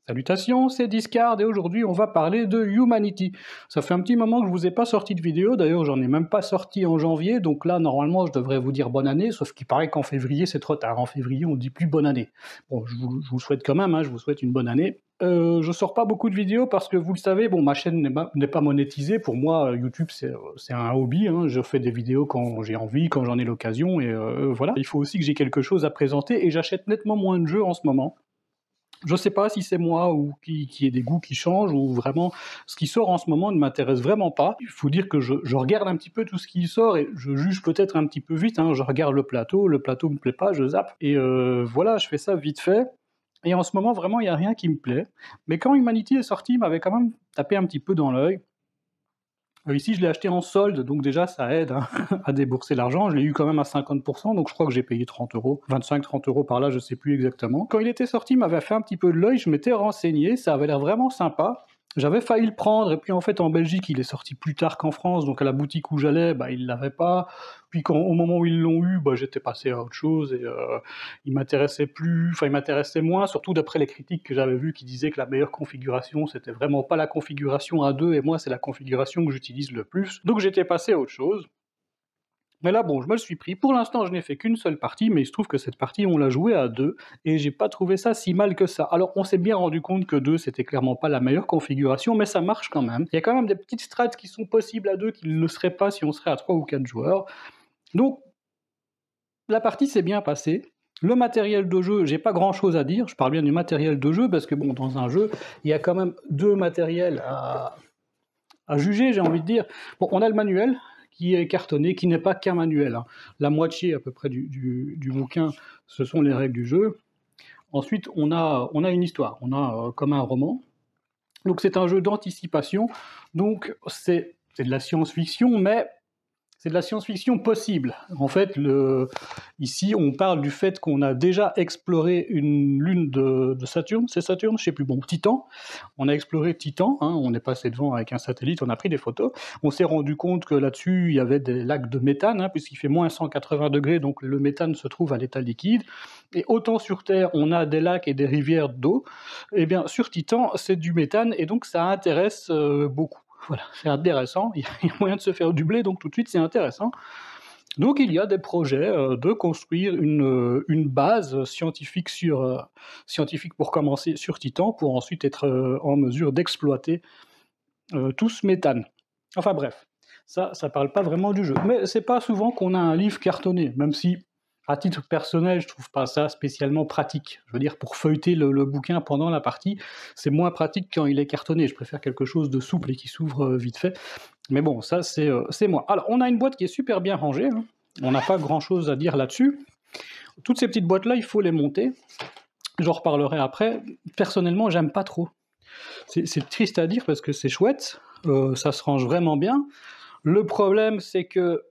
Salutations, c'est Discard et aujourd'hui on va parler de Humanity. Ça fait un petit moment que je vous ai pas sorti de vidéo, d'ailleurs j'en ai même pas sorti en janvier, donc là normalement je devrais vous dire bonne année, sauf qu'il paraît qu'en février c'est trop tard, en février on dit plus bonne année. Bon, je vous le souhaite quand même, hein, je vous souhaite une bonne année. Je sors pas beaucoup de vidéos parce que vous le savez, bon ma chaîne n'est pas monétisée, pour moi YouTube c'est un hobby, hein. Je fais des vidéos quand j'ai envie, quand j'en ai l'occasion, et voilà. Il faut aussi que j'ai quelque chose à présenter, et j'achète nettement moins de jeux en ce moment. Je sais pas si c'est moi ou qui ai des goûts qui changent, ou vraiment ce qui sort en ce moment ne m'intéresse vraiment pas. Il faut dire que je regarde un petit peu tout ce qui sort et je juge peut-être un petit peu vite, hein. Je regarde le plateau me plaît pas, je zappe, et voilà, je fais ça vite fait. Et en ce moment, vraiment, il y a rien qui me plaît. Mais quand Humanity est sorti, il m'avait quand même tapé un petit peu dans l'œil. Ici, je l'ai acheté en solde, donc déjà ça aide, hein, à débourser l'argent. Je l'ai eu quand même à 50%, donc je crois que j'ai payé 30 €, 25-30 € par là, je sais plus exactement. Quand il était sorti, il m'avait fait un petit peu de l'œil, je m'étais renseigné, ça avait l'air vraiment sympa. J'avais failli le prendre, et puis en fait en Belgique il est sorti plus tard qu'en France, donc à la boutique où j'allais, bah, ils l'avaient pas. Puis au moment où ils l'ont eu, bah, j'étais passé à autre chose, et il m'intéressait plus, enfin il m'intéressait moins, surtout d'après les critiques que j'avais vues qui disaient que la meilleure configuration c'était vraiment pas la configuration à 2, et moi c'est la configuration que j'utilise le plus, donc j'étais passé à autre chose. Mais là, bon, je me le suis pris. Pour l'instant, je n'ai fait qu'une seule partie, mais il se trouve que cette partie, on l'a jouée à 2, et j'ai pas trouvé ça si mal que ça. Alors, on s'est bien rendu compte que 2, c'était clairement pas la meilleure configuration, mais ça marche quand même. Il y a quand même des petites strats qui sont possibles à 2 qui ne le seraient pas si on serait à 3 ou 4 joueurs. Donc, la partie s'est bien passée. Le matériel de jeu, j'ai pas grand chose à dire, je parle bien du matériel de jeu, parce que bon, dans un jeu, il y a quand même 2 matériels à juger, j'ai envie de dire. Bon, on a le manuel, qui est cartonné, qui n'est pas qu'un manuel, hein. La moitié à peu près du bouquin, ce sont les règles du jeu. Ensuite, on a une histoire, on a comme un roman. Donc c'est un jeu d'anticipation, donc c'est de la science-fiction, mais c'est de la science-fiction possible. En fait, ici, on parle du fait qu'on a déjà exploré une lune de Saturne, c'est Saturne, je sais plus, bon, Titan. On a exploré Titan, hein, on est passé devant avec un satellite, on a pris des photos. On s'est rendu compte que là-dessus, il y avait des lacs de méthane, hein, puisqu'il fait moins 180 degrés, donc le méthane se trouve à l'état liquide. Et autant sur Terre, on a des lacs et des rivières d'eau, et bien sur Titan, c'est du méthane, et donc ça intéresse beaucoup. Voilà, c'est intéressant, il y a moyen de se faire du blé, donc tout de suite c'est intéressant. Donc il y a des projets de construire une base scientifique scientifique pour commencer sur Titan, pour ensuite être en mesure d'exploiter tout ce méthane. Enfin bref, ça parle pas vraiment du jeu. Mais c'est pas souvent qu'on a un livre cartonné, même si, à titre personnel, je trouve pas ça spécialement pratique. Je veux dire, pour feuilleter le bouquin pendant la partie, c'est moins pratique quand il est cartonné. Je préfère quelque chose de souple et qui s'ouvre vite fait. Mais bon, ça c'est moi. Alors, on a une boîte qui est super bien rangée, hein. On n'a pas grand-chose à dire là-dessus. Toutes ces petites boîtes-là, il faut les monter. J'en reparlerai après. Personnellement, j'aime pas trop. C'est triste à dire parce que c'est chouette, ça se range vraiment bien. Le problème, c'est que,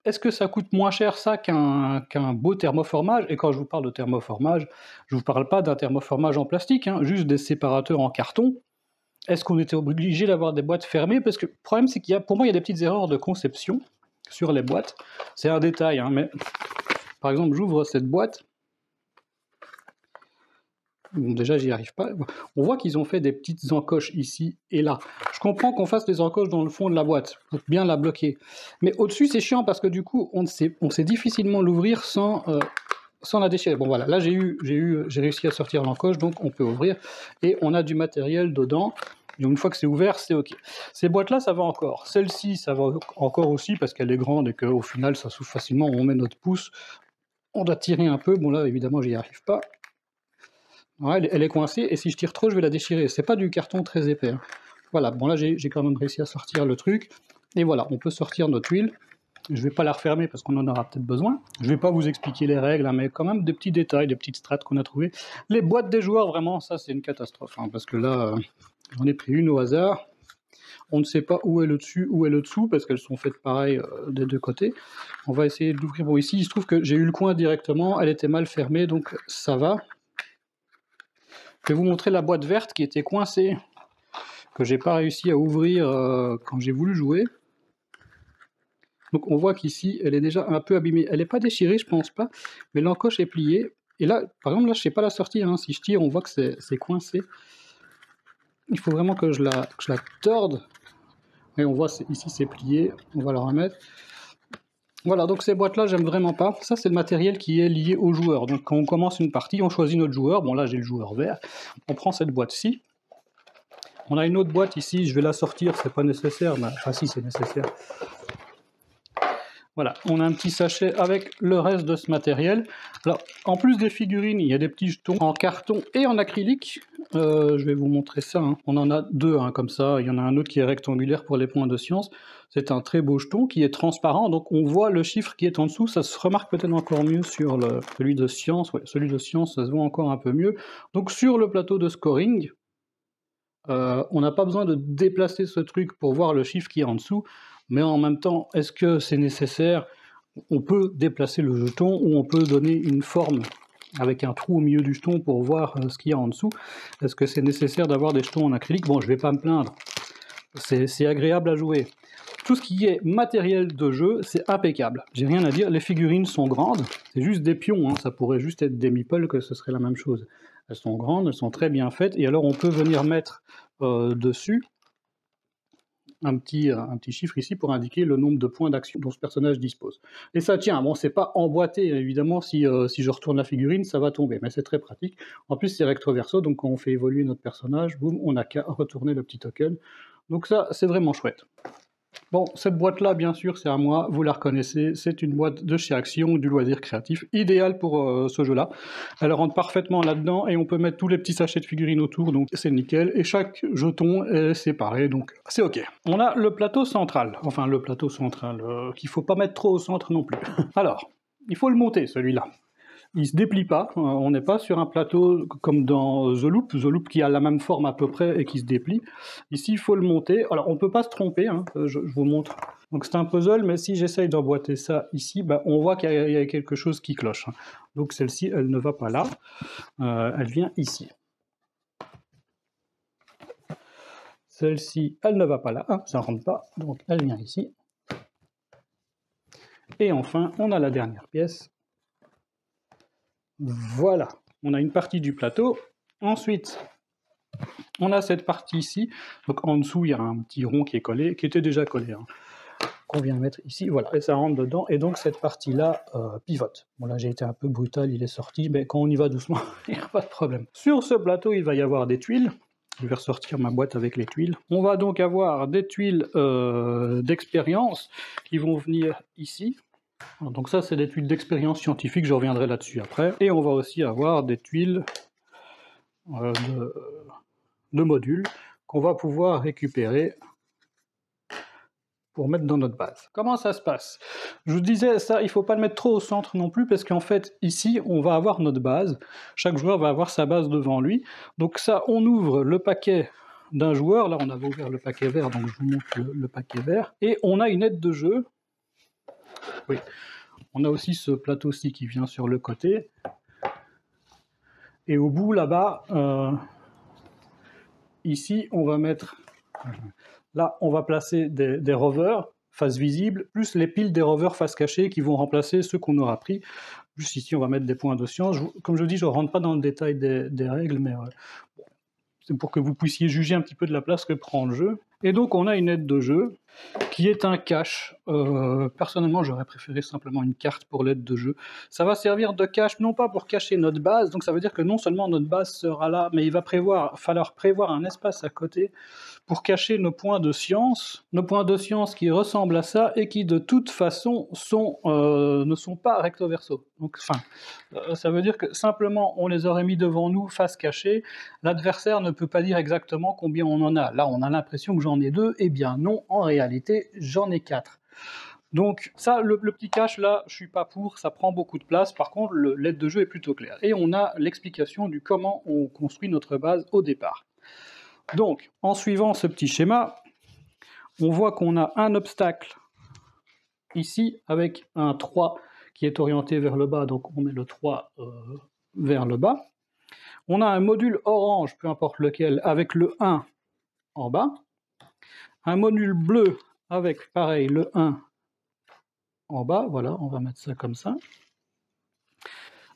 est-ce que ça coûte moins cher ça qu'un beau thermoformage? Et quand je vous parle de thermoformage, je vous parle pas d'un thermoformage en plastique, hein, juste des séparateurs en carton. Est-ce qu'on était obligé d'avoir des boîtes fermées? Parce que le problème, c'est pour moi, il y a des petites erreurs de conception sur les boîtes. C'est un détail, hein, mais par exemple, j'ouvre cette boîte. Bon, déjà, j'y arrive pas. On voit qu'ils ont fait des petites encoches ici et là. Je comprends qu'on fasse des encoches dans le fond de la boîte pour bien la bloquer. Mais au-dessus, c'est chiant parce que du coup, on sait difficilement l'ouvrir sans la déchirer. Bon voilà, là j'ai réussi à sortir l'encoche, donc on peut ouvrir. Et on a du matériel dedans. Et une fois que c'est ouvert, c'est OK. Ces boîtes-là, ça va encore. Celle-ci, ça va encore aussi parce qu'elle est grande et qu'au final, ça s'ouvre facilement. On met notre pouce, on doit tirer un peu. Bon là, évidemment, j'y arrive pas. Ouais, elle est coincée, et si je tire trop, je vais la déchirer. C'est pas du carton très épais, hein. Voilà, bon là j'ai quand même réussi à sortir le truc, et voilà, on peut sortir notre huile. Je vais pas la refermer parce qu'on en aura peut-être besoin. Je vais pas vous expliquer les règles, hein, mais quand même des petits détails, des petites strates qu'on a trouvées. Les boîtes des joueurs, vraiment, ça c'est une catastrophe, hein, parce que là, j'en ai pris une au hasard. On ne sait pas où est le dessus, où est le dessous, parce qu'elles sont faites pareil des deux côtés. On va essayer de l'ouvrir. Bon, ici, il se trouve que j'ai eu le coin directement, elle était mal fermée, donc ça va. Je vais vous montrer la boîte verte qui était coincée, que j'ai pas réussi à ouvrir quand j'ai voulu jouer. Donc on voit qu'ici, elle est déjà un peu abîmée. Elle n'est pas déchirée, je pense pas, mais l'encoche est pliée. Et là, par exemple, là, je sais pas la sortir, hein. Si je tire, on voit que c'est coincé. il faut vraiment que je la torde. Et on voit ici c'est plié, on va la remettre. Voilà, donc ces boîtes-là, j'aime vraiment pas. Ça, c'est le matériel qui est lié au joueur. Donc quand on commence une partie, on choisit notre joueur. Bon, là, j'ai le joueur vert. On prend cette boîte-ci. On a une autre boîte ici, je vais la sortir, c'est pas nécessaire. Mais... Enfin, si, c'est nécessaire. Voilà, on a un petit sachet avec le reste de ce matériel. Alors, en plus des figurines, il y a des petits jetons en carton et en acrylique. Je vais vous montrer ça. Hein. On en a deux comme ça. Il y en a un autre qui est rectangulaire pour les points de science. C'est un très beau jeton qui est transparent, donc on voit le chiffre qui est en dessous. Ça se remarque peut-être encore mieux sur celui de science. Ouais, celui de science, ça se voit encore un peu mieux. Donc sur le plateau de scoring, on n'a pas besoin de déplacer ce truc pour voir le chiffre qui est en dessous. Mais en même temps, est-ce que c'est nécessaire? On peut déplacer le jeton ou on peut donner une forme avec un trou au milieu du jeton pour voir ce qu'il y a en dessous. Est-ce que c'est nécessaire d'avoir des jetons en acrylique? Bon, je vais pas me plaindre. C'est agréable à jouer. Tout ce qui est matériel de jeu, c'est impeccable. J'ai rien à dire, les figurines sont grandes. C'est juste des pions, hein. Ça pourrait juste être des meeples que ce serait la même chose. Elles sont grandes, elles sont très bien faites. Et alors on peut venir mettre dessus un petit chiffre ici pour indiquer le nombre de points d'action dont ce personnage dispose. Et ça tient, bon c'est pas emboîté évidemment, si je retourne la figurine ça va tomber, mais c'est très pratique. En plus c'est recto verso, donc quand on fait évoluer notre personnage, boum, on n'a qu'à retourner le petit token. Donc ça c'est vraiment chouette. Bon, cette boîte-là, bien sûr, c'est à moi, vous la reconnaissez, c'est une boîte de chez Action, du loisir créatif, idéale pour ce jeu-là. Elle rentre parfaitement là-dedans, et on peut mettre tous les petits sachets de figurines autour, donc c'est nickel, et chaque jeton est séparé, donc c'est ok. On a le plateau central, enfin le plateau central, qu'il faut pas mettre trop au centre non plus. Alors, il faut le monter, celui-là. Il se déplie pas, on n'est pas sur un plateau comme dans The Loop qui a la même forme à peu près et qui se déplie. Ici, il faut le monter. Alors, on peut pas se tromper, hein, je vous montre. Donc c'est un puzzle, mais si j'essaye d'emboîter ça ici, bah, on voit qu'il y a quelque chose qui cloche. Hein. Donc celle-ci, elle ne va pas là, elle vient ici. Celle-ci, elle ne va pas là, hein, ça ne rentre pas, donc elle vient ici. Et enfin, on a la dernière pièce. Voilà, on a une partie du plateau. Ensuite, on a cette partie ici. Donc en dessous, il y a un petit rond qui est collé, qui était déjà collé, hein, qu'on vient mettre ici. Voilà, et ça rentre dedans. Et donc cette partie-là pivote. Bon là, j'ai été un peu brutal, il est sorti, mais quand on y va doucement, il n'y a pas de problème. Sur ce plateau, il va y avoir des tuiles. Je vais ressortir ma boîte avec les tuiles. On va donc avoir des tuiles d'expérience qui vont venir ici. Donc ça, c'est des tuiles d'expérience scientifique, je reviendrai là-dessus après. Et on va aussi avoir des tuiles de modules qu'on va pouvoir récupérer pour mettre dans notre base. Comment ça se passe? Je vous disais, ça, il ne faut pas le mettre trop au centre non plus, parce qu'en fait, ici, on va avoir notre base. Chaque joueur va avoir sa base devant lui. Donc ça, on ouvre le paquet d'un joueur. Là, on avait ouvert le paquet vert, donc je vous montre le paquet vert. Et on a une aide de jeu. Oui. On a aussi ce plateau-ci qui vient sur le côté. Et au bout, là-bas, ici, on va mettre... Là, on va placer des rovers face visible, plus les piles des rovers face cachée qui vont remplacer ceux qu'on aura pris. Plus ici, on va mettre des points de science. Comme je dis, je ne rentre pas dans le détail des règles, mais c'est pour que vous puissiez juger un petit peu de la place que prend le jeu. Et donc, on a une aide de jeu qui est un cache. Personnellement, j'aurais préféré simplement une carte pour l'aide de jeu. Ça va servir de cache, non pas pour cacher notre base, donc ça veut dire que non seulement notre base sera là, mais il va falloir prévoir un espace à côté pour cacher nos points de science qui ressemblent à ça et qui de toute façon ne sont pas recto verso. Donc, ça veut dire que simplement on les aurait mis devant nous face cachée, l'adversaire ne peut pas dire exactement combien on en a. Là on a l'impression que j'en ai 2, eh bien non, en réalité j'en ai 4. Donc ça, le petit cache là, je suis pas pour, ça prend beaucoup de place, par contre l'aide de jeu est plutôt claire. Et on a l'explication du comment on construit notre base au départ. Donc, en suivant ce petit schéma, on voit qu'on a un obstacle ici avec un 3 qui est orienté vers le bas, donc on met le 3 vers le bas. On a un module orange, peu importe lequel, avec le 1 en bas. Un module bleu avec, pareil, le 1 en bas. Voilà, on va mettre ça comme ça.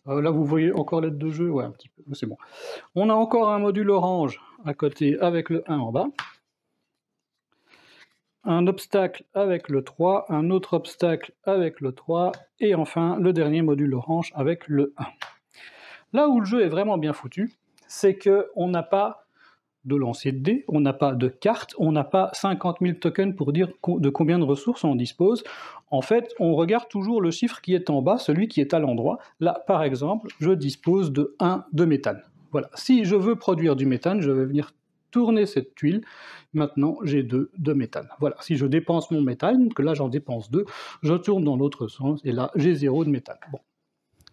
Là, vous voyez encore l'aide de jeu, ouais, un petit peu, c'est bon. On a encore un module orange à côté avec le 1 en bas. Un obstacle avec le 3, un autre obstacle avec le 3, et enfin le dernier module orange avec le 1. Là où le jeu est vraiment bien foutu, c'est qu'on n'a pas de lancer de dés, on n'a pas de cartes, on n'a pas 50 000 tokens pour dire de combien de ressources on dispose. En fait, on regarde toujours le chiffre qui est en bas, celui qui est à l'endroit. Là, par exemple, je dispose de 1 de méthane. Voilà. Si je veux produire du méthane, je vais venir tourner cette tuile. Maintenant, j'ai 2 de méthane. Voilà. Si je dépense mon méthane, que là j'en dépense 2, je tourne dans l'autre sens, et là, j'ai 0 de méthane. Bon.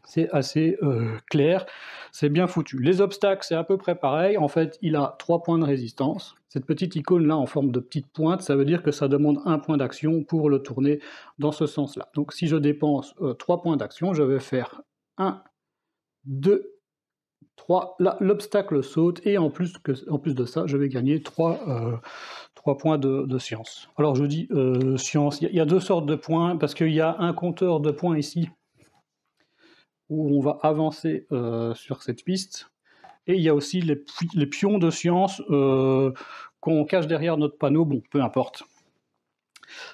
C'est assez clair, c'est bien foutu. Les obstacles, c'est à peu près pareil. En fait, il a 3 points de résistance. Cette petite icône-là, en forme de petite pointe, ça veut dire que ça demande 1 point d'action pour le tourner dans ce sens-là. Donc si je dépense 3 points d'action, je vais faire 1, 2, 3. Là, l'obstacle saute, et en plus de ça, je vais gagner 3 points de science. Alors je dis science, il y a 2 sortes de points, parce qu'il y a un compteur de points ici, où on va avancer sur cette piste, et il y a aussi les pions de science qu'on cache derrière notre panneau. Bon, peu importe,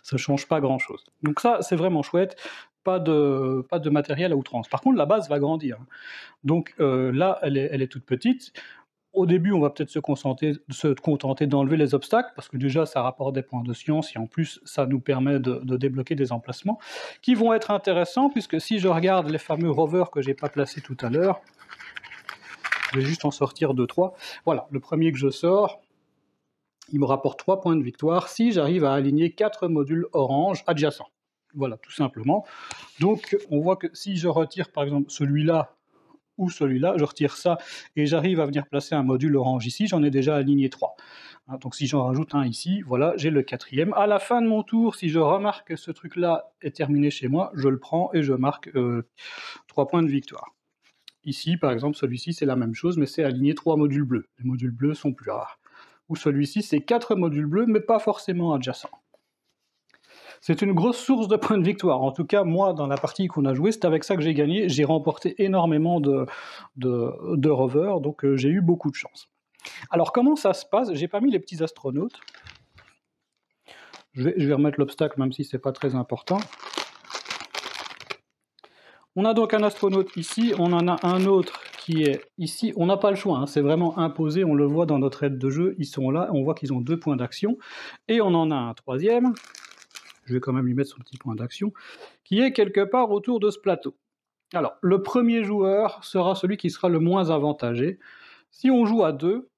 ça ne change pas grand-chose. Donc ça, c'est vraiment chouette, pas de matériel à outrance. Par contre, la base va grandir. Donc là, elle est toute petite. Au début, on va peut-être se contenter d'enlever les obstacles, parce que déjà, ça rapporte des points de science, et en plus, ça nous permet de débloquer des emplacements qui vont être intéressants, puisque si je regarde les fameux rovers que j'ai pas placés tout à l'heure, je vais juste en sortir 2-3. Voilà, le premier que je sors, il me rapporte 3 points de victoire si j'arrive à aligner 4 modules orange adjacents. Voilà, tout simplement. Donc, on voit que si je retire, par exemple, celui-là, ou celui-là, je retire ça, et j'arrive à venir placer un module orange ici, j'en ai déjà aligné 3. Donc si j'en rajoute un ici, voilà, j'ai le 4e. À la fin de mon tour, si je remarque que ce truc-là est terminé chez moi, je le prends et je marque 3 points de victoire. Ici, par exemple, celui-ci, c'est la même chose, mais c'est aligné 3 modules bleus. Les modules bleus sont plus rares. Ou celui-ci, c'est 4 modules bleus, mais pas forcément adjacents. C'est une grosse source de points de victoire. En tout cas, moi, dans la partie qu'on a jouée, c'est avec ça que j'ai gagné. J'ai remporté énormément de rovers, donc j'ai eu beaucoup de chance. Alors, comment ça se passe? J'ai pas mis les petits astronautes. Je vais remettre l'obstacle, même si c'est pas très important. On a donc un astronaute ici, on en a un autre qui est ici. On n'a pas le choix, hein, c'est vraiment imposé, on le voit dans notre aide de jeu, ils sont là, on voit qu'ils ont 2 points d'action. Et on en a un troisième, je vais quand même lui mettre son petit point d'action, qui est quelque part autour de ce plateau. Alors, le premier joueur sera celui qui sera le moins avantagé. Si on joue à 2,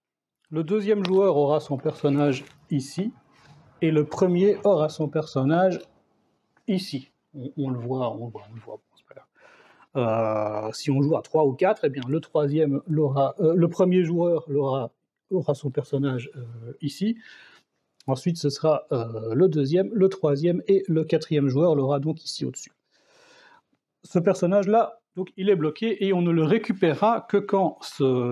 le deuxième joueur aura son personnage ici, et le premier aura son personnage ici. On le voit, bon, c'est pas grave. Si on joue à 3 ou 4, eh bien, le premier joueur aura son personnage ici. Ensuite, ce sera le deuxième, le troisième, et le quatrième joueur l'aura donc ici au-dessus. Ce personnage-là, donc, il est bloqué, et on ne le récupérera que quand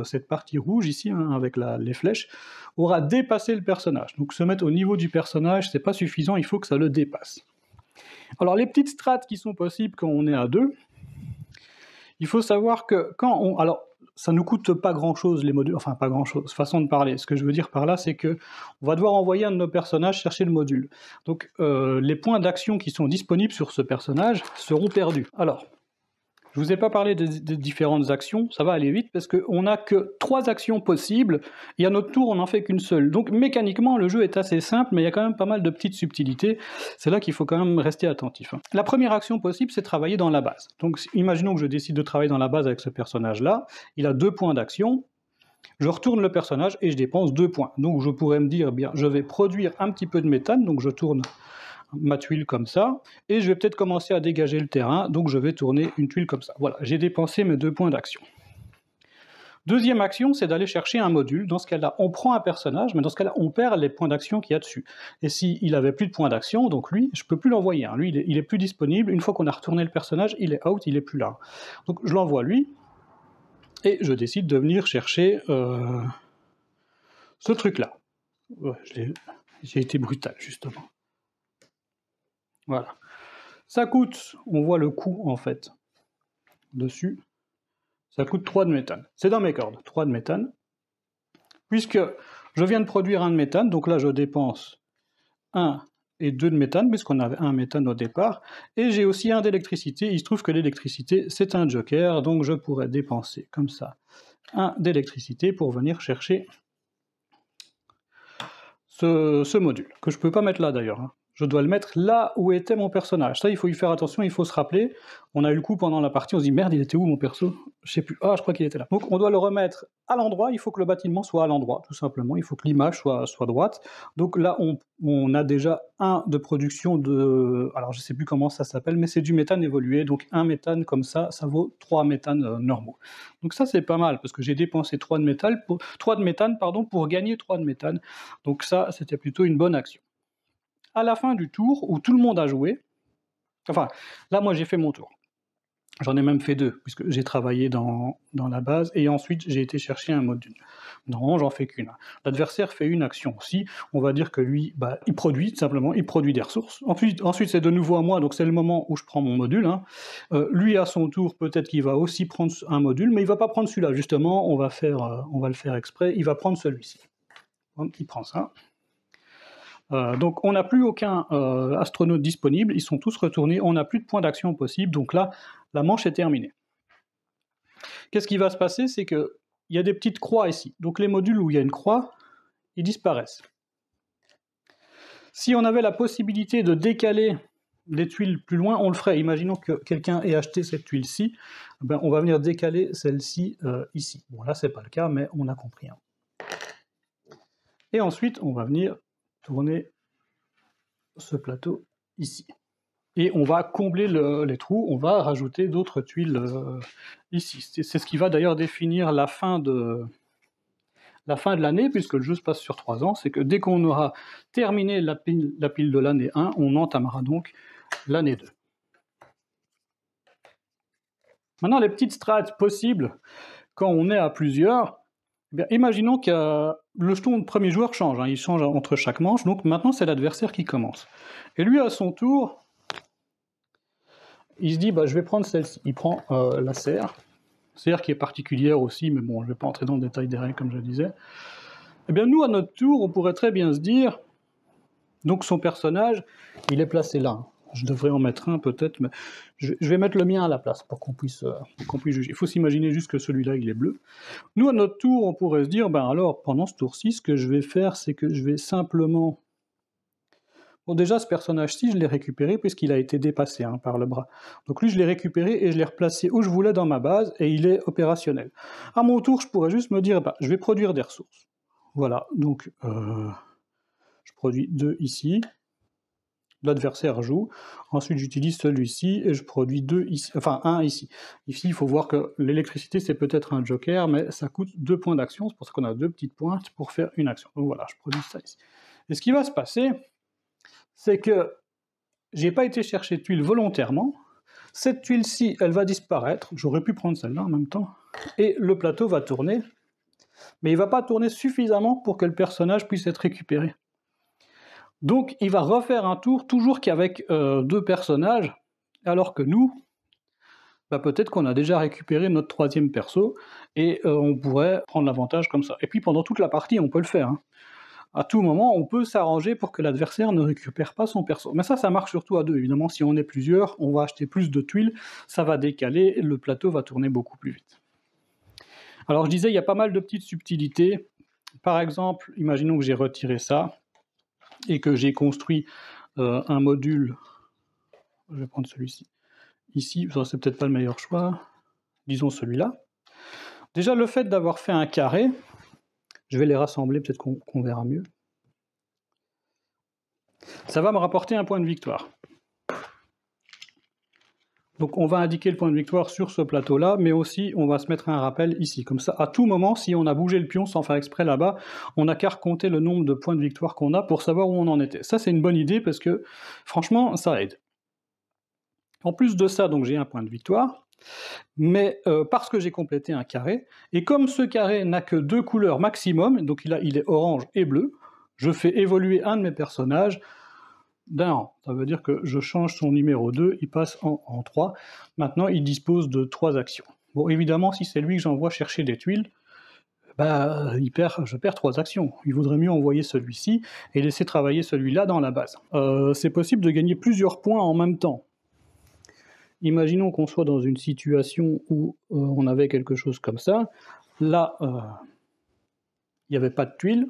cette partie rouge ici, hein, avec les flèches, aura dépassé le personnage. Donc se mettre au niveau du personnage, c'est pas suffisant, il faut que ça le dépasse. Alors les petites strates qui sont possibles quand on est à 2, il faut savoir que quand on... Alors, ça nous coûte pas grand-chose les modules, enfin pas grand-chose, façon de parler. Ce que je veux dire par là, c'est que on va devoir envoyer un de nos personnages chercher le module. Donc les points d'action qui sont disponibles sur ce personnage seront perdus. Alors, je vous ai pas parlé des différentes actions, ça va aller vite parce qu'on n'a que 3 actions possibles, et à notre tour on n'en fait qu'une seule. Donc mécaniquement le jeu est assez simple, mais il y a quand même pas mal de petites subtilités, c'est là qu'il faut quand même rester attentif. La première action possible, c'est travailler dans la base. Donc imaginons que je décide de travailler dans la base avec ce personnage-là, il a 2 points d'action, je retourne le personnage et je dépense 2 points. Donc je pourrais me dire, bien, je vais produire un petit peu de méthane, donc je tourne ma tuile comme ça, et je vais peut-être commencer à dégager le terrain, donc je vais tourner une tuile comme ça. Voilà, j'ai dépensé mes 2 points d'action. Deuxième action, c'est d'aller chercher un module. Dans ce cas-là, on prend un personnage, mais dans ce cas-là, on perd les points d'action qu'il y a dessus. Et s'il n'avait plus de points d'action, donc lui, je ne peux plus l'envoyer. Hein. Lui, il est plus disponible. Une fois qu'on a retourné le personnage, il est out, il n'est plus là. Donc je l'envoie lui, et je décide de venir chercher ce truc-là. Ouais, j'ai été brutal, justement. Voilà. Ça coûte, on voit le coût en fait dessus. Ça coûte 3 de méthane. C'est dans mes cordes, 3 de méthane. Puisque je viens de produire 1 de méthane, donc là je dépense 1 et 2 de méthane, puisqu'on avait 1 méthane au départ, et j'ai aussi 1 d'électricité. Il se trouve que l'électricité, c'est un joker, donc je pourrais dépenser comme ça 1 d'électricité pour venir chercher ce module, que je ne peux pas mettre là d'ailleurs, hein. Je dois le mettre là où était mon personnage. Ça, il faut y faire attention, il faut se rappeler. On a eu le coup pendant la partie, on se dit « Merde, il était où mon perso ?» Je sais plus. Ah, je crois qu'il était là. Donc on doit le remettre à l'endroit, il faut que le bâtiment soit à l'endroit, tout simplement. Il faut que l'image soit droite. Donc là, on a déjà 1 de production de... Alors je sais plus comment ça s'appelle, mais c'est du méthane évolué. Donc 1 méthane comme ça vaut 3 méthanes normaux. Donc ça, c'est pas mal, parce que j'ai dépensé 3 de méthane, pour gagner 3 de méthane. Donc ça, c'était plutôt une bonne action. À la fin du tour, où tout le monde a joué, enfin, là, moi, j'ai fait mon tour. J'en ai même fait 2, puisque j'ai travaillé dans la base, et ensuite, j'ai été chercher un module. Non, j'en fais qu'une. L'adversaire fait une action aussi. On va dire que lui, il produit, tout simplement, il produit des ressources. Ensuite, c'est de nouveau à moi, donc c'est le moment où je prends mon module, hein. Lui, à son tour, peut-être qu'il va aussi prendre un module, mais il va pas prendre celui-là, justement, on va le faire exprès, il va prendre celui-ci. Donc, il prend ça. Donc on n'a plus aucun astronaute disponible, ils sont tous retournés, on n'a plus de points d'action possible, donc là, la manche est terminée. Qu'est-ce qui va se passer? C'est qu'il y a des petites croix ici, donc les modules où il y a une croix, ils disparaissent. Si on avait la possibilité de décaler des tuiles plus loin, on le ferait. Imaginons que quelqu'un ait acheté cette tuile-ci, ben on va venir décaler celle-ci ici. Bon là c'est pas le cas, mais on a compris, hein. Et ensuite, on va venir tourner ce plateau ici. Et on va combler les trous, on va rajouter d'autres tuiles ici. C'est ce qui va d'ailleurs définir la fin de l'année, puisque le jeu se passe sur 3 ans, c'est que dès qu'on aura terminé la pile de l'année 1, on entamera donc l'année 2. Maintenant, les petites strates possibles, quand on est à plusieurs, eh bien, imaginons que le jeton de premier joueur change, hein, il change entre chaque manche, donc maintenant c'est l'adversaire qui commence. Et lui, à son tour, il se dit, je vais prendre celle-ci. Il prend la serre qui est particulière aussi, mais bon, je ne vais pas entrer dans le détail des règles, comme je disais. Eh bien, nous, à notre tour, on pourrait très bien se dire, donc son personnage, il est placé là. Je devrais en mettre un, peut-être, mais je vais mettre le mien à la place, pour qu'on puisse juger. Il faut s'imaginer juste que celui-là, il est bleu. Nous, à notre tour, on pourrait se dire, alors, pendant ce tour-ci, ce que je vais faire, c'est que je vais simplement... Bon, déjà, ce personnage-ci, je l'ai récupéré puisqu'il a été dépassé par le bras. Donc lui, je l'ai récupéré et je l'ai replacé où je voulais dans ma base, et il est opérationnel. À mon tour, je pourrais juste me dire, je vais produire des ressources. Voilà, donc je produis 2 ici. L'adversaire joue. Ensuite, j'utilise celui-ci et je produis 2 ici, enfin 1 ici. Ici, il faut voir que l'électricité, c'est peut-être un joker, mais ça coûte 2 points d'action. C'est pour ça qu'on a 2 petites pointes pour faire une action. Donc voilà, je produis ça ici. Et ce qui va se passer, c'est que j'ai pas été chercher de tuile volontairement. Cette tuile-ci, elle va disparaître. J'aurais pu prendre celle-là en même temps. Et le plateau va tourner. Mais il va pas tourner suffisamment pour que le personnage puisse être récupéré. Donc il va refaire un tour, toujours qu'avec 2 personnages, alors que nous, peut-être qu'on a déjà récupéré notre 3e perso, et on pourrait prendre l'avantage comme ça. Et puis pendant toute la partie, on peut le faire, hein. À tout moment, on peut s'arranger pour que l'adversaire ne récupère pas son perso. Mais ça marche surtout à 2, évidemment. Si on est plusieurs, on va acheter plus de tuiles, ça va décaler, et le plateau va tourner beaucoup plus vite. Alors je disais, il y a pas mal de petites subtilités. Par exemple, imaginons que j'ai retiré ça, et que j'ai construit un module, je vais prendre celui-ci, ici, c'est peut-être pas le meilleur choix, disons celui-là. Déjà, le fait d'avoir fait un carré, je vais les rassembler, peut-être qu'on verra mieux. Ça va me rapporter un point de victoire. Donc on va indiquer le point de victoire sur ce plateau-là, mais aussi on va se mettre un rappel ici. Comme ça, à tout moment, si on a bougé le pion sans faire exprès là-bas, on n'a qu'à recompter le nombre de points de victoire qu'on a pour savoir où on en était. Ça, c'est une bonne idée parce que, franchement, ça aide. En plus de ça, donc j'ai un point de victoire, mais parce que j'ai complété un carré, et comme ce carré n'a que 2 couleurs maximum, donc il est orange et bleu, je fais évoluer un de mes personnages d'un rang. Ça veut dire que je change son numéro 2, il passe en 3. Maintenant, il dispose de 3 actions. Bon, évidemment, si c'est lui que j'envoie chercher des tuiles, bah, je perds 3 actions. Il vaudrait mieux envoyer celui-ci et laisser travailler celui-là dans la base. C'est possible de gagner plusieurs points en même temps. Imaginons qu'on soit dans une situation où on avait quelque chose comme ça. Là, il n'y avait pas de tuiles.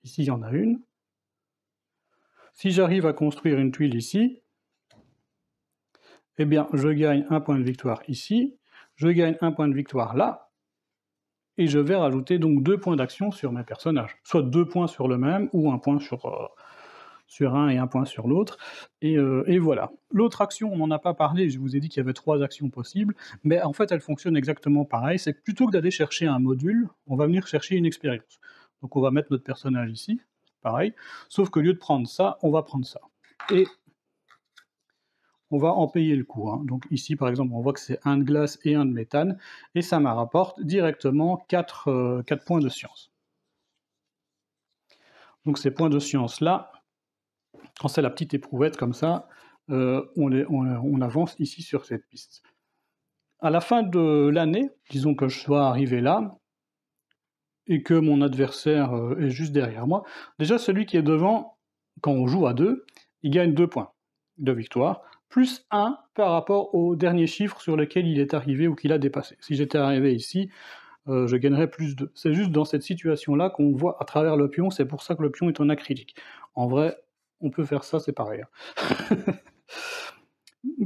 Ici, il y en a une. Si j'arrive à construire une tuile ici, eh bien, je gagne un point de victoire ici, je gagne un point de victoire là, et je vais rajouter donc 2 points d'action sur mes personnages. Soit 2 points sur le même, ou 1 point sur un et 1 point sur l'autre, et voilà. L'autre action, on n'en a pas parlé, je vous ai dit qu'il y avait 3 actions possibles, mais en fait, elle fonctionne exactement pareil, c'est que plutôt que d'aller chercher un module, on va venir chercher une expérience. Donc on va mettre notre personnage ici, pareil, sauf qu'au lieu de prendre ça, on va prendre ça. Et on va en payer le coup. Hein. Donc ici, par exemple, on voit que c'est 1 de glace et 1 de méthane, et ça me rapporte directement 4 points de science. Donc ces points de science-là, quand c'est la petite éprouvette comme ça, on avance ici sur cette piste. À la fin de l'année, disons que je sois arrivé là, et que mon adversaire est juste derrière moi, déjà celui qui est devant, quand on joue à 2, il gagne 2 points de victoire, plus 1 par rapport au dernier chiffre sur lequel il est arrivé ou qu'il a dépassé. Si j'étais arrivé ici, je gagnerais plus 2. C'est juste dans cette situation-là qu'on voit à travers le pion, c'est pour ça que le pion est en acrylique. En vrai, on peut faire ça, c'est pareil.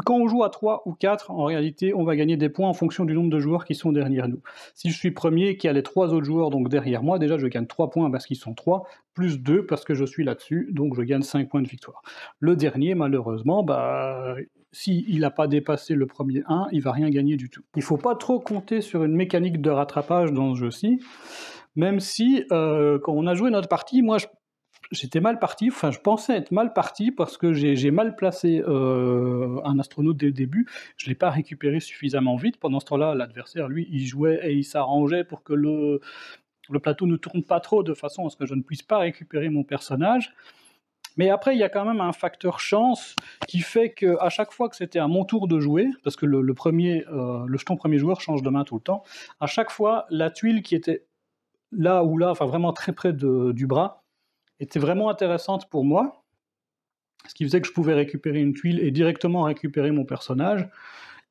Quand on joue à 3 ou 4, en réalité, on va gagner des points en fonction du nombre de joueurs qui sont derrière nous. Si je suis premier, qu'il y a les 3 autres joueurs donc derrière moi, déjà je gagne 3 points parce qu'ils sont 3, plus 2 parce que je suis là-dessus, donc je gagne 5 points de victoire. Le dernier, malheureusement, s'il n'a pas dépassé le premier 1, il va rien gagner du tout. Il ne faut pas trop compter sur une mécanique de rattrapage dans ce jeu-ci, même si, quand on a joué notre partie, moi j'étais mal parti, enfin je pensais être mal parti parce que j'ai mal placé un astronaute dès le début, je ne l'ai pas récupéré suffisamment vite. Pendant ce temps-là, l'adversaire, lui, il jouait et il s'arrangeait pour que le plateau ne tourne pas trop de façon à ce que je ne puisse pas récupérer mon personnage. Mais après, il y a quand même un facteur chance qui fait qu'à chaque fois que c'était à mon tour de jouer, parce que le jeton premier joueur change de main tout le temps, à chaque fois, la tuile qui était là ou là, enfin vraiment très près du bras, était vraiment intéressante pour moi, ce qui faisait que je pouvais récupérer une tuile et directement récupérer mon personnage.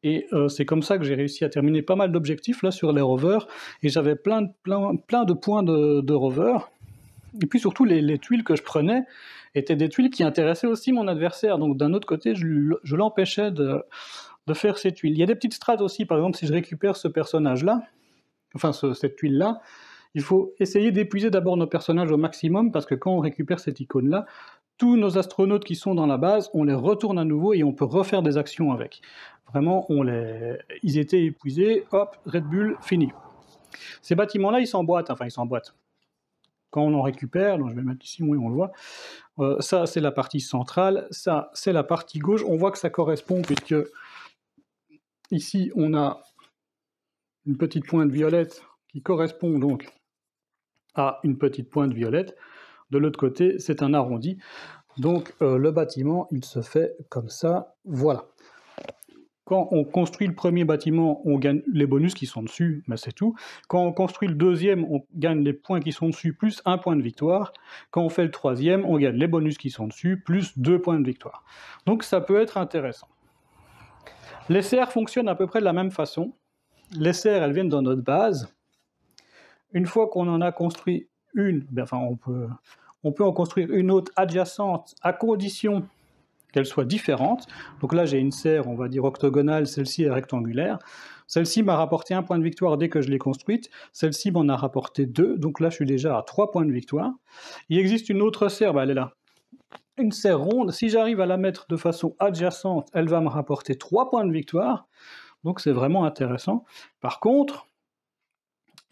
Et c'est comme ça que j'ai réussi à terminer pas mal d'objectifs là sur les rovers, et j'avais plein de points de rovers. Et puis surtout, les tuiles que je prenais étaient des tuiles qui intéressaient aussi mon adversaire, donc d'un autre côté, je l'empêchais de faire ces tuiles. Il y a des petites strates aussi, par exemple, si je récupère ce personnage-là, enfin cette tuile-là, il faut essayer d'épuiser d'abord nos personnages au maximum, parce que quand on récupère cette icône-là, tous nos astronautes qui sont dans la base, on les retourne à nouveau et on peut refaire des actions avec. Vraiment, ils étaient épuisés, hop, Red Bull, fini. Ces bâtiments-là, ils s'emboîtent. Quand on en récupère, donc je vais le mettre ici, oui, on le voit, ça c'est la partie centrale, ça c'est la partie gauche, on voit que ça correspond, puisque ici on a une petite pointe violette qui correspond donc à une petite pointe violette. De l'autre côté, c'est un arrondi. Donc le bâtiment, il se fait comme ça, voilà. Quand on construit le premier bâtiment, on gagne les bonus qui sont dessus, mais c'est tout. Quand on construit le deuxième, on gagne les points qui sont dessus, plus 1 point de victoire. Quand on fait le troisième, on gagne les bonus qui sont dessus, plus 2 points de victoire. Donc ça peut être intéressant. Les serres fonctionnent à peu près de la même façon. Les serres, elles viennent dans notre base. Une fois qu'on en a construit une, on peut en construire une autre adjacente, à condition qu'elle soit différente. Donc là, j'ai une serre, on va dire octogonale, celle-ci est rectangulaire. Celle-ci m'a rapporté 1 point de victoire dès que je l'ai construite. Celle-ci m'en a rapporté 2, donc là, je suis déjà à 3 points de victoire. Il existe une autre serre, elle est là. Une serre ronde, si j'arrive à la mettre de façon adjacente, elle va me rapporter 3 points de victoire. Donc c'est vraiment intéressant. Par contre,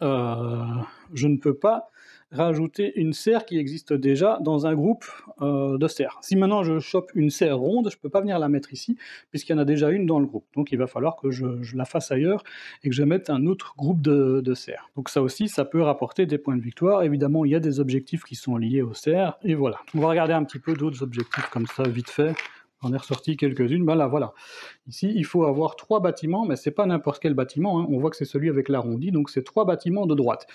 je ne peux pas rajouter une serre qui existe déjà dans un groupe de serres. Si maintenant je chope une serre ronde, je ne peux pas venir la mettre ici, puisqu'il y en a déjà une dans le groupe. Donc il va falloir que je la fasse ailleurs et que je mette un autre groupe de serres. Donc ça aussi, ça peut rapporter des points de victoire. Évidemment, il y a des objectifs qui sont liés aux serres, et voilà. On va regarder un petit peu d'autres objectifs comme ça, vite fait. J'en ai ressorti quelques-unes. Ben là, voilà. Ici, il faut avoir 3 bâtiments, mais c'est pas n'importe quel bâtiment, hein. On voit que c'est celui avec l'arrondi, donc c'est 3 bâtiments de droite.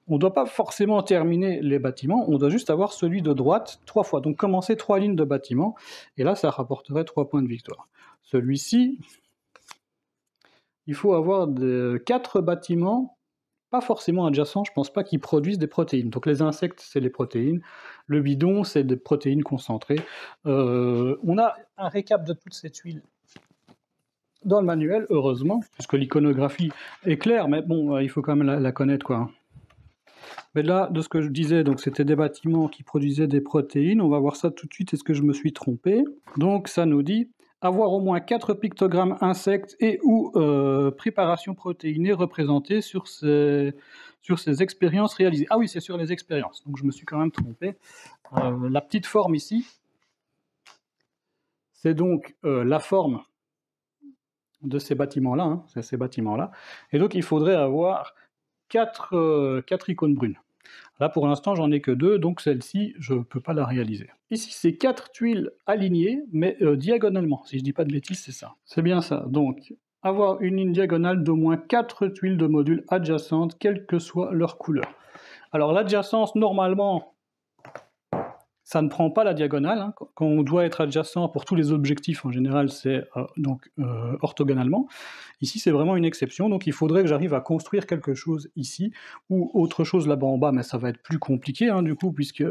On ne doit pas forcément terminer les bâtiments, on doit juste avoir celui de droite 3 fois. Donc commencer 3 lignes de bâtiments, et là ça rapporterait 3 points de victoire. Celui-ci, il faut avoir 4 bâtiments, pas forcément adjacents, je ne pense pas qu'ils produisent des protéines. Donc les insectes, c'est les protéines, le bidon, c'est des protéines concentrées. On a un récap de toutes ces tuiles dans le manuel, heureusement, puisque l'iconographie est claire, mais bon, il faut quand même la connaître, quoi. Mais là, de ce que je disais, donc c'était des bâtiments qui produisaient des protéines. On va voir ça tout de suite, est-ce que je me suis trompé? Donc ça nous dit avoir au moins 4 pictogrammes insectes et ou préparations protéinées représentées sur ces expériences réalisées. Ah oui, c'est sur les expériences, donc je me suis quand même trompé. La petite forme ici, c'est donc la forme de ces bâtiments-là, hein, c'est ces bâtiments-là. Et donc il faudrait avoir 4 icônes brunes. Là, pour l'instant, j'en ai que 2, donc celle-ci, je ne peux pas la réaliser. Ici, c'est 4 tuiles alignées, mais diagonalement. Si je ne dis pas de bêtises, c'est ça. C'est bien ça. Donc, avoir une ligne diagonale d'au moins 4 tuiles de modules adjacentes, quelle que soit leur couleur. Alors, l'adjacence, normalement, ça ne prend pas la diagonale, hein. Quand on doit être adjacent pour tous les objectifs, en général, c'est orthogonalement. Ici, c'est vraiment une exception, donc il faudrait que j'arrive à construire quelque chose ici, ou autre chose là-bas en bas, mais ça va être plus compliqué, hein, du coup, puisque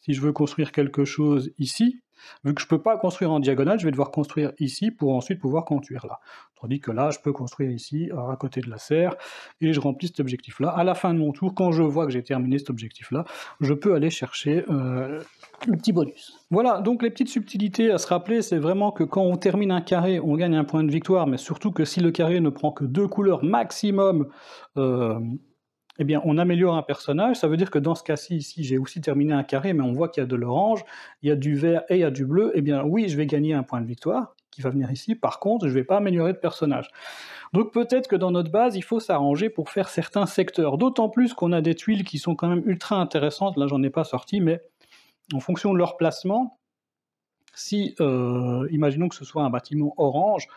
si je veux construire quelque chose ici, vu que je ne peux pas construire en diagonale, je vais devoir construire ici pour ensuite pouvoir construire là. Tandis que là, je peux construire ici, à côté de la serre, et je remplis cet objectif-là. À la fin de mon tour, quand je vois que j'ai terminé cet objectif-là, je peux aller chercher le petit bonus. Voilà, donc les petites subtilités à se rappeler, c'est vraiment que quand on termine un carré, on gagne un point de victoire, mais surtout que si le carré ne prend que 2 couleurs maximum, eh bien, on améliore un personnage. Ça veut dire que dans ce cas-ci, ici, j'ai aussi terminé un carré, mais on voit qu'il y a de l'orange, il y a du vert et il y a du bleu. Eh bien, oui, je vais gagner un point de victoire qui va venir ici. Par contre, je ne vais pas améliorer de personnage. Donc peut-être que dans notre base, il faut s'arranger pour faire certains secteurs. D'autant plus qu'on a des tuiles qui sont quand même ultra intéressantes. Là, j'en ai pas sorti, mais en fonction de leur placement, si, imaginons que ce soit un bâtiment orange,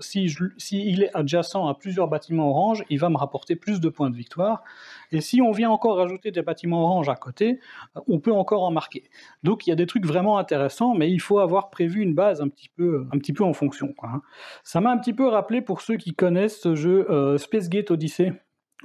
s'il est adjacent à plusieurs bâtiments orange, il va me rapporter plus de points de victoire. Et si on vient encore rajouter des bâtiments orange à côté, on peut encore en marquer. Donc il y a des trucs vraiment intéressants, mais il faut avoir prévu une base un petit peu en fonction, quoi, hein. Ça m'a un petit peu rappelé, pour ceux qui connaissent ce jeu, Space Gate Odyssey,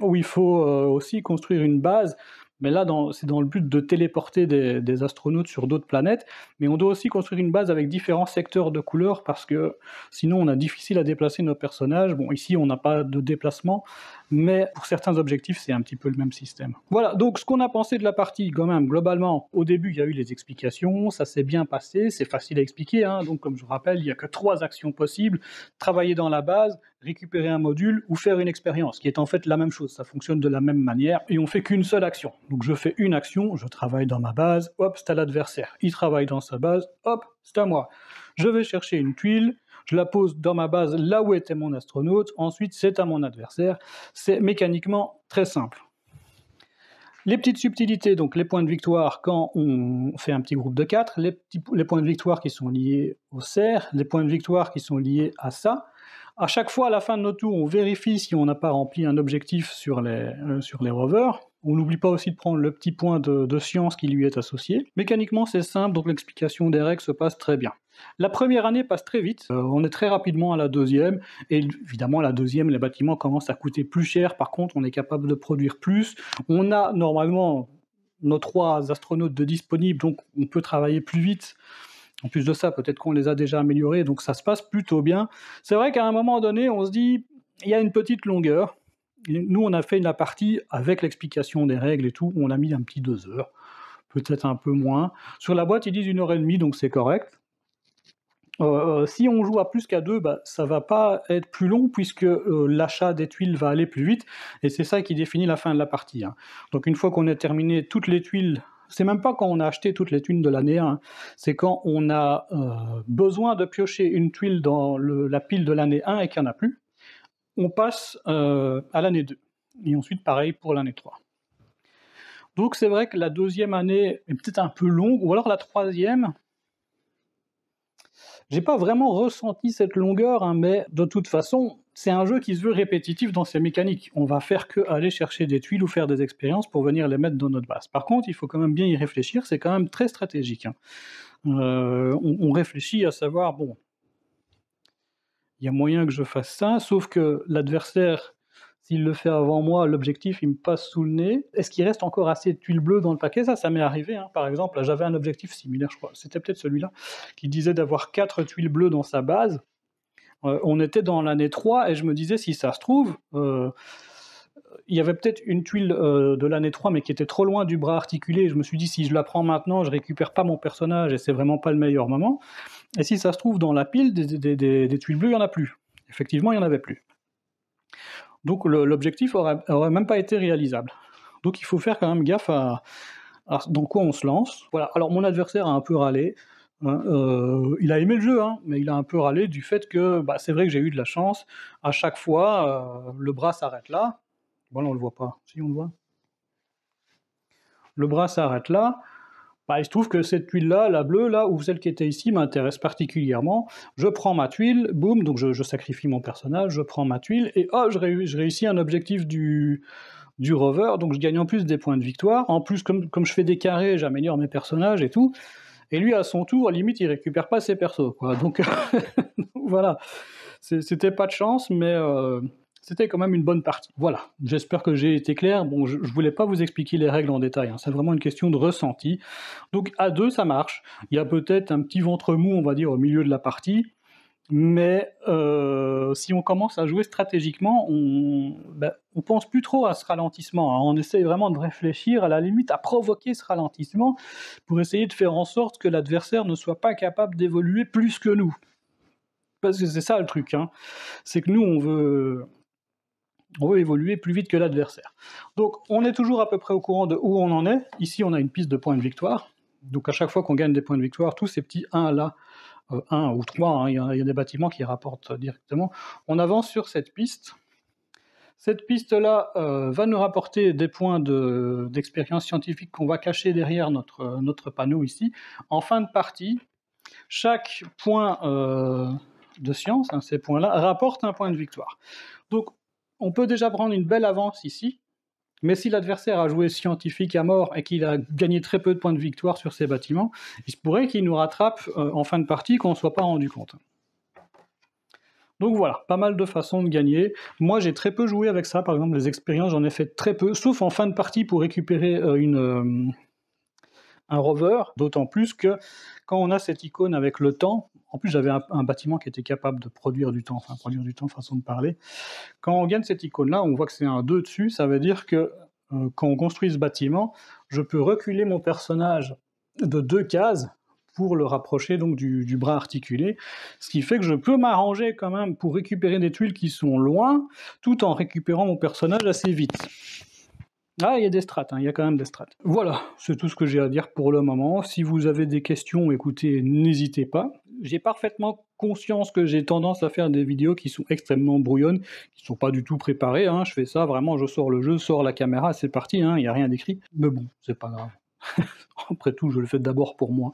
où il faut aussi construire une base. Mais là, c'est dans le but de téléporter des astronautes sur d'autres planètes, mais on doit aussi construire une base avec différents secteurs de couleurs, parce que sinon on a difficile à déplacer nos personnages. Bon, ici on n'a pas de déplacement, mais pour certains objectifs c'est un petit peu le même système. Voilà, donc ce qu'on a pensé de la partie, quand même, globalement, au début il y a eu les explications, ça s'est bien passé, c'est facile à expliquer, hein. Donc comme je vous rappelle, il n'y a que 3 actions possibles: travailler dans la base, récupérer un module ou faire une expérience, qui est en fait la même chose, ça fonctionne de la même manière, et on fait qu'une seule action. Donc je fais une action, je travaille dans ma base, hop, c'est à l'adversaire. Il travaille dans sa base, hop, c'est à moi. Je vais chercher une tuile, je la pose dans ma base là où était mon astronaute, ensuite c'est à mon adversaire. C'est mécaniquement très simple. Les petites subtilités, donc les points de victoire quand on fait un petit groupe de 4, les points de victoire qui sont liés aux serres, les points de victoire qui sont liés à ça. À chaque fois, à la fin de notre tour, on vérifie si on n'a pas rempli un objectif sur les rovers. On n'oublie pas aussi de prendre le petit point de science qui lui est associé. Mécaniquement, c'est simple, donc l'explication des règles se passe très bien. La première année passe très vite, on est très rapidement à la deuxième, et évidemment, à la deuxième, les bâtiments commencent à coûter plus cher. Par contre, on est capable de produire plus. On a normalement nos 3 astronautes de disponibles, donc on peut travailler plus vite. En plus de ça, peut-être qu'on les a déjà améliorés, donc ça se passe plutôt bien. C'est vrai qu'à un moment donné, on se dit, il y a une petite longueur. Nous, on a fait la partie avec l'explication des règles et tout, on a mis un petit 2 heures, peut-être un peu moins. Sur la boîte, ils disent 1h30, donc c'est correct. Si on joue à plus qu'à 2, bah, ça va pas être plus long puisque l'achat des tuiles va aller plus vite, et c'est ça qui définit la fin de la partie, hein. Donc une fois qu'on a terminé toutes les tuiles, c'est même pas quand on a acheté toutes les tuiles de l'année 1, c'est quand on a besoin de piocher une tuile dans la pile de l'année 1 et qu'il n'y en a plus, on passe à l'année 2. Et ensuite pareil pour l'année 3. Donc c'est vrai que la deuxième année est peut-être un peu longue, ou alors la troisième. J'ai pas vraiment ressenti cette longueur, hein, mais de toute façon, c'est un jeu qui se veut répétitif dans ses mécaniques. On va faire que aller chercher des tuiles ou faire des expériences pour venir les mettre dans notre base. Par contre, il faut quand même bien y réfléchir, c'est quand même très stratégique, hein. On réfléchit à savoir, bon, il y a moyen que je fasse ça, sauf que l'adversaire, s'il le fait avant moi, l'objectif, il me passe sous le nez. Est-ce qu'il reste encore assez de tuiles bleues dans le paquet? Ça m'est arrivé, hein. Par exemple, j'avais un objectif similaire, je crois, c'était peut-être celui-là, qui disait d'avoir 4 tuiles bleues dans sa base. On était dans l'année 3 et je me disais, si ça se trouve, il y avait peut-être une tuile de l'année 3, mais qui était trop loin du bras articulé. Je me suis dit, si je la prends maintenant, je récupère pas mon personnage et c'est vraiment pas le meilleur moment. Et si ça se trouve, dans la pile des tuiles bleues, il n'y en a plus. Effectivement, il n'y en avait plus. Donc l'objectif aurait même pas été réalisable. Donc il faut faire quand même gaffe à dans quoi on se lance. Voilà. Alors mon adversaire a un peu râlé, hein, il a aimé le jeu, hein, mais il a un peu râlé du fait que, bah, c'est vrai que j'ai eu de la chance. À chaque fois, le bras s'arrête là. Voilà, on le voit pas. Si, on le voit. Le bras s'arrête là. Bah, il se trouve que cette tuile-là, la bleue, là, ou celle qui était ici, m'intéresse particulièrement. Je prends ma tuile, boum, donc je sacrifie mon personnage, je prends ma tuile, et oh, je réussis un objectif du rover, donc je gagne en plus des points de victoire. En plus, comme je fais des carrés, j'améliore mes personnages et tout. Et lui, à son tour, à la limite, il récupère pas ses persos, quoi. Donc voilà, c'était pas de chance, mais c'était quand même une bonne partie. Voilà, j'espère que j'ai été clair. Bon, je voulais pas vous expliquer les règles en détail, hein. C'est vraiment une question de ressenti. Donc à 2, ça marche. Il y a peut-être un petit ventre mou, on va dire, au milieu de la partie, mais si on commence à jouer stratégiquement, on pense plus trop à ce ralentissement, hein. On essaye vraiment de réfléchir, à la limite, à provoquer ce ralentissement, pour essayer de faire en sorte que l'adversaire ne soit pas capable d'évoluer plus que nous. Parce que c'est ça le truc, hein. C'est que nous, on veut évoluer plus vite que l'adversaire. Donc on est toujours à peu près au courant de où on en est. Ici, on a une piste de points de victoire. Donc à chaque fois qu'on gagne des points de victoire, tous ces petits 1 là, 1 ou 3, hein, il y a des bâtiments qui rapportent directement, on avance sur cette piste. Cette piste-là va nous rapporter des points d'expérience scientifique qu'on va cacher derrière notre panneau ici. En fin de partie, chaque point de science, hein, ces points-là, rapportent un point de victoire. Donc on peut déjà prendre une belle avance ici, mais si l'adversaire a joué scientifique à mort et qu'il a gagné très peu de points de victoire sur ses bâtiments, il se pourrait qu'il nous rattrape en fin de partie qu'on ne soit pas rendu compte. Donc voilà, pas mal de façons de gagner. Moi j'ai très peu joué avec ça, par exemple les expériences j'en ai fait très peu, sauf en fin de partie pour récupérer un rover, d'autant plus que quand on a cette icône avec le temps, en plus j'avais un bâtiment qui était capable de produire du temps, enfin produire du temps, façon de parler. Quand on gagne cette icône-là, on voit que c'est un 2 dessus, ça veut dire que quand on construit ce bâtiment, je peux reculer mon personnage de 2 cases pour le rapprocher donc du bras articulé, ce qui fait que je peux m'arranger quand même pour récupérer des tuiles qui sont loin, tout en récupérant mon personnage assez vite. Ah, il y a des strats, hein, il y a quand même des strats. Voilà, c'est tout ce que j'ai à dire pour le moment. Si vous avez des questions, écoutez, n'hésitez pas. J'ai parfaitement conscience que j'ai tendance à faire des vidéos qui sont extrêmement brouillonnes, qui sont pas du tout préparées, hein. Je fais ça, vraiment, je sors le jeu, sors la caméra, c'est parti, hein, il n'y a rien d'écrit. Mais bon, c'est pas grave. Après tout, je le fais d'abord pour moi.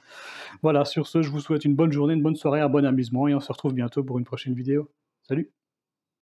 Voilà, sur ce, je vous souhaite une bonne journée, une bonne soirée, un bon amusement, et on se retrouve bientôt pour une prochaine vidéo. Salut!